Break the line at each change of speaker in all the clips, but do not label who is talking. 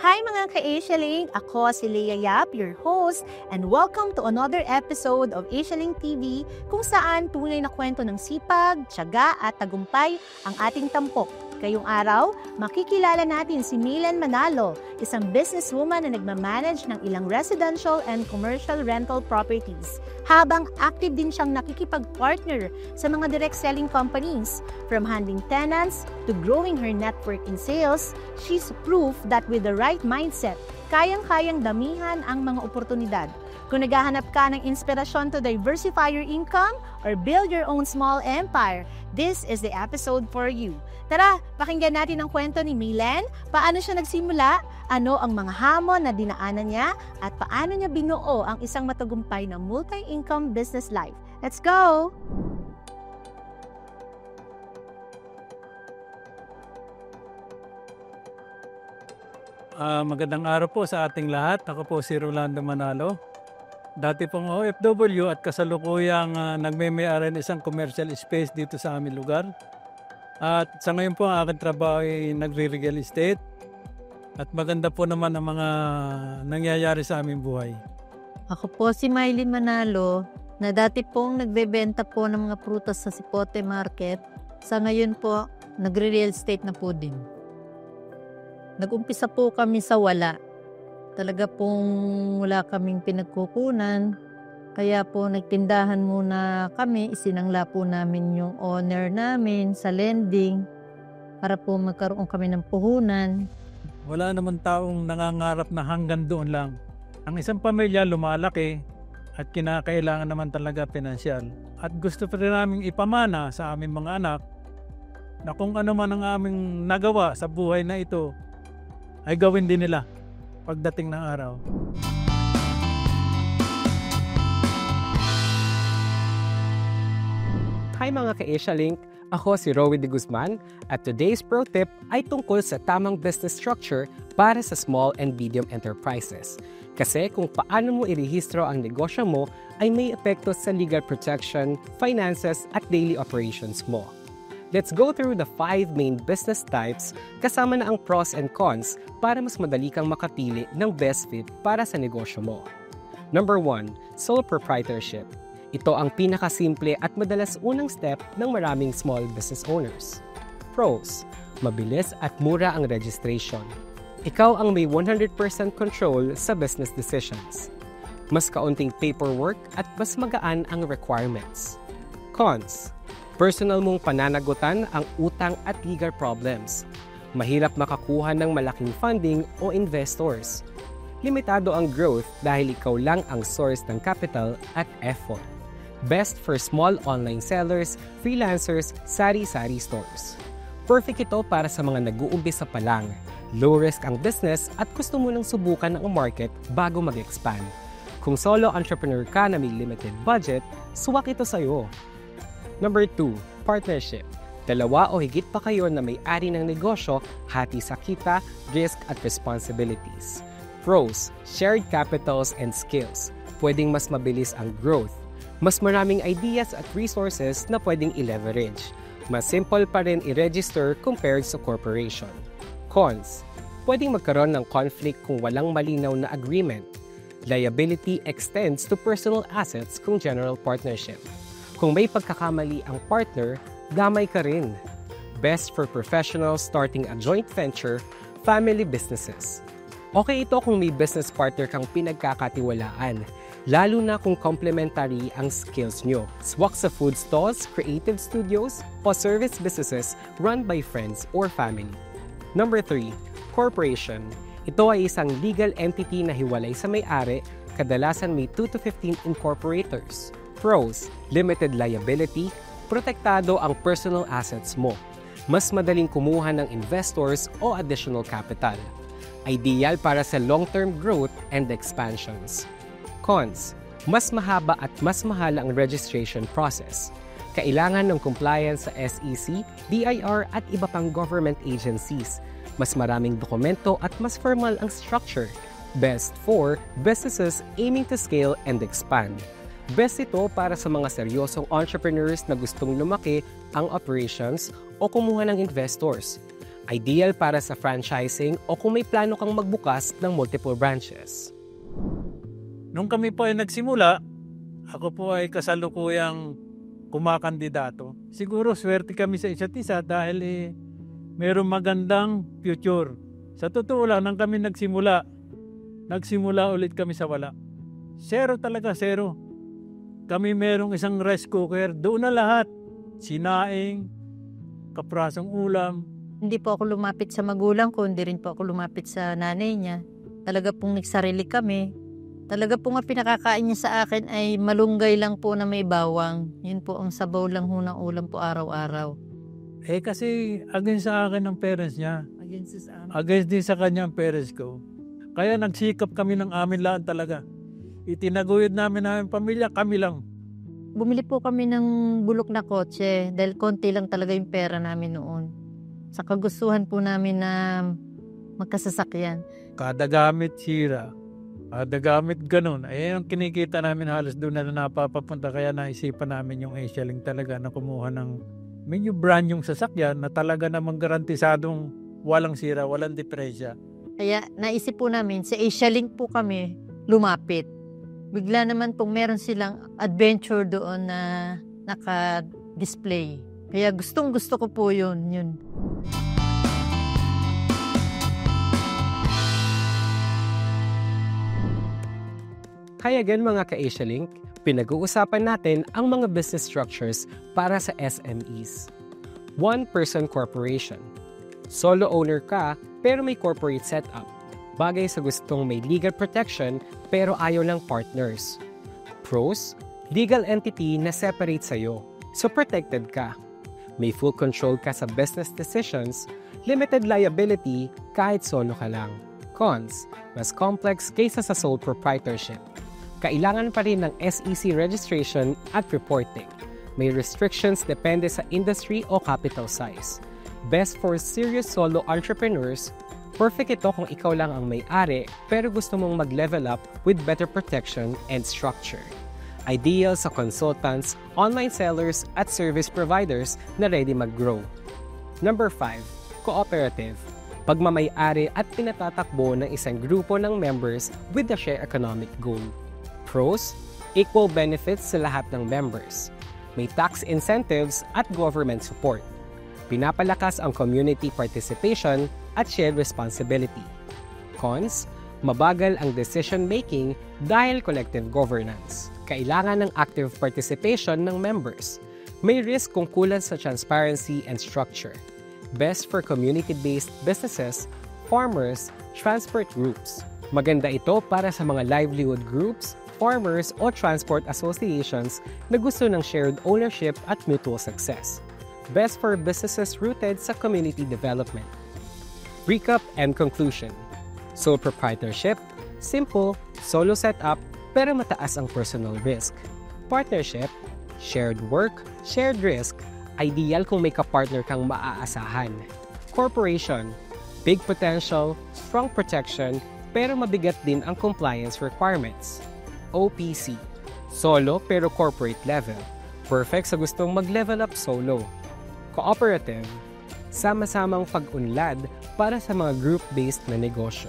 Hi mga ka-Asialink! Ako si Leah Yap, your host, and welcome to another episode of Asialink TV kung saan tunay na kwento ng sipag, tiyaga at tagumpay ang ating tampok. Ngayong araw, makikilala natin si Maylen Manalo, isang businesswoman na nagmamanage ng ilang residential and commercial rental properties. Habang active din siyang nakikipag-partner sa mga direct selling companies. From handling tenants to growing her network in sales, she's proof that with the right mindset, kayang-kayang damihan ang mga oportunidad. Kung naghahanap ka ng inspirasyon to diversify your income or build your own small empire, this is the episode for you. Tara, pakinggan natin ang kwento ni Maylen, paano siya nagsimula, ano ang mga hamon na dinaanan niya, at paano niya binuo ang isang matagumpay na multi-income business life. Let's go!
Magandang araw po sa ating lahat. Ako po si Rolando Manalo. Dati pong OFW at kasalukuyang nagme-may-ari ng isang commercial space dito sa aming lugar. At sa ngayon po ang aking trabaho ay nagre-real estate. At maganda po naman ang mga nangyayari sa aming buhay.
Ako po si Maylen Manalo na dati pong nagbebenta po ng mga prutas sa Sipote Market. Sa ngayon po, nagre-real estate na po din. Nag-umpisa po kami sa wala. Talaga pong wala kaming pinagkukunan. Kaya po nagtindahan muna kami. Isinangla po namin yung owner namin sa lending para po magkaroon kami ng puhunan.
Wala naman taong nangangarap na hanggang doon lang. Ang isang pamilya lumalaki at kinakailangan naman talaga pinansyal. At gusto pa rin namin ipamana sa aming mga anak na kung ano man ang aming nagawa sa buhay na ito ay gawin din nila pagdating ng araw.
Hi mga ka-Asialink! Ako si Rowie De Guzman at today's pro tip ay tungkol sa tamang business structure para sa small and medium enterprises. Kasi kung paano mo irehistro ang negosyo mo ay may epekto sa legal protection, finances at daily operations mo. Let's go through the 5 main business types kasama na ang pros and cons para mas madali kang makapili ng best fit para sa negosyo mo. Number 1, sole proprietorship. Ito ang pinakasimple at madalas unang step ng maraming small business owners. Pros, mabilis at mura ang registration. Ikaw ang may 100% control sa business decisions. Mas kaunting paperwork at mas magaan ang requirements. Cons, personal mong pananagutan ang utang at legal problems. Mahirap makakuha ng malaking funding o investors. Limitado ang growth dahil ikaw lang ang source ng capital at effort. Best for small online sellers, freelancers, sari-sari stores. Perfect ito para sa mga nag-uumpisa pa lang. Low risk ang business at gusto mo lang subukan ang market bago mag-expand. Kung solo entrepreneur ka na may limited budget, suwak ito sa'yo. Number 2, partnership. Dalawa o higit pa kayo na may-ari ng negosyo, hati sa kita, risk at responsibilities. Pros, shared capitals and skills. Pwedeng mas mabilis ang growth. Mas maraming ideas at resources na pwedeng i-leverage. Mas simple pa rin i-register compared sa corporation. Cons, pwedeng magkaroon ng conflict kung walang malinaw na agreement. Liability extends to personal assets kung general partnership. Kung may pagkakamali ang partner, damay ka rin. Best for professionals starting a joint venture, family businesses. Okay ito kung may business partner kang pinagkakatiwalaan, lalo na kung complementary ang skills nyo. Swak sa food stalls, creative studios, o service businesses run by friends or family. Number 3, corporation. Ito ay isang legal entity na hiwalay sa may-ari, kadalasan may 2 to 15 incorporators. Pros, limited liability, protektado ang personal assets mo. Mas madaling kumuha ng investors o additional capital. Ideal para sa long-term growth and expansions. Cons, mas mahaba at mas mahal ang registration process. Kailangan ng compliance sa SEC, BIR at iba pang government agencies. Mas maraming dokumento at mas formal ang structure. Best for businesses aiming to scale and expand. Best ito para sa mga seryosong entrepreneurs na gustong lumaki ang operations o kumuha ng investors. Ideal para sa franchising o kung may plano kang magbukas ng multiple branches.
Nung kami po ay nagsimula, ako po ay kasalukuyang kumakandidato. Siguro swerte kami sa isa't isa dahil mayroong magandang future. Sa totoo lang, nang kami nagsimula ulit kami sa wala. Zero talaga, zero. Kami merong isang rice cooker, doon na lahat. Sinaing, kaprasong ulam.
Hindi po ako lumapit sa magulang ko, hindi rin po ako lumapit sa nanay niya. Talaga pong nagsarili kami. Talaga po nga pinakakain niya sa akin ay malunggay lang po na may bawang. Yun po ang sabaw lang ho ng ulam po araw-araw.
Kasi against sa akin ng parents niya.
Against sa amin.
Against din sa kanya ang parents ko. Kaya nagsikap kami ng amin lahat talaga. Itinaguyod namin pamilya, kami lang.
Bumili po kami ng bulok na kotse dahil konti lang talaga yung pera namin noon. Sa kagustuhan po namin na magkasasakyan.
Kada gamit sira. Kada gamit ganun. Ang kinikita namin halos doon na napapapunta. Kaya naisipan namin yung Asialink talaga na kumuha ng medyo brand yung sasakyan na talaga namang garantisadong walang sira, walang depresya.
Kaya naisip po namin, sa Asialink po kami lumapit. Bigla naman pong meron silang adventure doon na naka-display. Kaya gustong gusto ko po yun.
Kaya gan mga ka-Asialink, pinag-uusapan natin ang mga business structures para sa SMEs. One-person corporation. Solo owner ka pero may corporate setup. Bagay sa gustong may legal protection pero ayaw lang partners. Pros, legal entity na separate sa'yo, so protected ka. May full control ka sa business decisions, limited liability kahit solo ka lang. Cons, mas complex kaysa sa sole proprietorship. Kailangan pa rin ng SEC registration at reporting. May restrictions depende sa industry o capital size. Best for serious solo entrepreneurs. Perfect ito kung ikaw lang ang may-ari pero gusto mong mag-level up with better protection and structure. Ideal sa consultants, online sellers at service providers na ready mag-grow. Number 5, cooperative. Pagmamay-ari at pinatatakbo ng isang grupo ng members with a shared economic goal. Pros, equal benefits sa lahat ng members. May tax incentives at government support. Pinapalakas ang community participation at shared responsibility. Cons, mabagal ang decision-making dahil collective governance. Kailangan ng active participation ng members. May risk kung kulang sa transparency and structure. Best for community-based businesses, farmers, transport groups. Maganda ito para sa mga livelihood groups, farmers o transport associations na gusto ng shared ownership at mutual success. Best for businesses rooted sa community development. Recap and conclusion. Sole proprietorship, simple, solo setup, pero mataas ang personal risk. Partnership, shared work, shared risk, ideal kung may kapartner kang maaasahan. Corporation, big potential, strong protection, pero mabigat din ang compliance requirements. OPC, solo pero corporate level. Perfect sa gustong mag-level up solo. Cooperative, sama-samang pag-unlad para sa mga group-based na negosyo.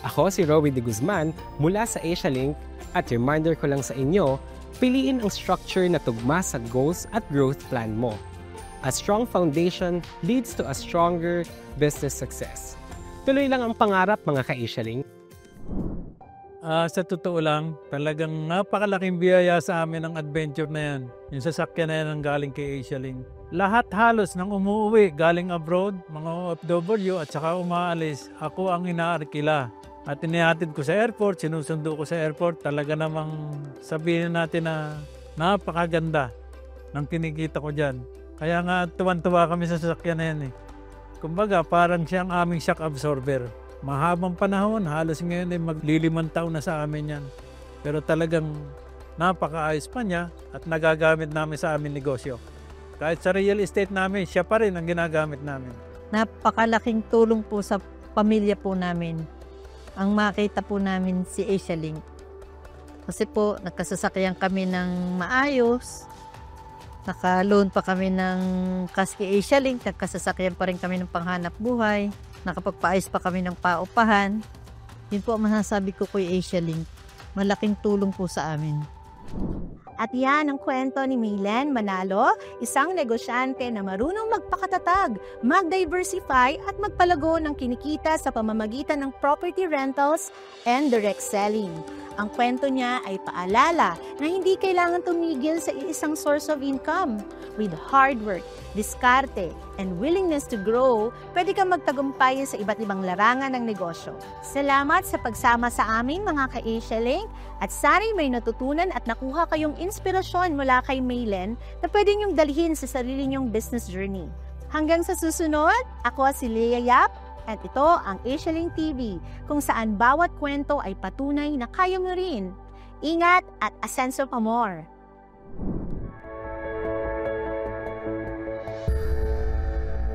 Ako si Rowie de Guzman mula sa Asialink at reminder ko lang sa inyo, piliin ang structure na tugma sa goals at growth plan mo. A strong foundation leads to a stronger business success. Tuloy lang ang pangarap mga ka-Asialink.
Sa totoo lang, talagang napakalaking biyaya sa amin ang adventure na yan. Yung sasakyan na yan ang galing kay Asialink. Lahat halos nang umuwi galing abroad, mga OFW at saka umaalis, ako ang inaarkila. At inihatid ko sa airport, sinusundo ko sa airport, talaga namang sabihin natin na napakaganda ng kinikita ko dyan. Kaya nga tuwan-tuwa kami sa sasakyan na yan eh. Kumbaga parang siyang aming shock absorber. Mahabang panahon, halos ngayon ay maglilimang taon na sa amin yan. Pero talagang napakaayos pa niya at nagagamit namin sa aming negosyo. Kahit sa real estate namin, siya pa rin ang ginagamit namin.
Napakalaking tulong po sa pamilya po namin ang makita po namin si Asialink. Kasi po, nagkasasakyan kami ng maayos. Naka-loan pa kami ng Kaski Asia Link, nagkasasakyan pa rin kami ng panghanap buhay, nakapagpaayos pa kami ng paupahan. Yun po ang masasabi ko kay Asia Link. Malaking tulong po sa amin.
At yan ang kwento ni Maylen Manalo, isang negosyante na marunong magpakatatag, mag-diversify at magpalago ng kinikita sa pamamagitan ng property rentals and direct selling. Ang kwento niya ay paalala na hindi kailangan tumigil sa isang source of income. With hard work, diskarte, and willingness to grow, pwede kang magtagumpay sa iba't ibang larangan ng negosyo. Salamat sa pagsama sa amin mga ka-Asia Link at sana'y may natutunan at nakuha kayong inspirasyon mula kay Maylen na pwede niyong dalhin sa sarili niyong business journey. Hanggang sa susunod, ako si Leah Yap. At ito ang Asia Link TV, kung saan bawat kwento ay patunay na kaya mo rin. Ingat at asenso pa more!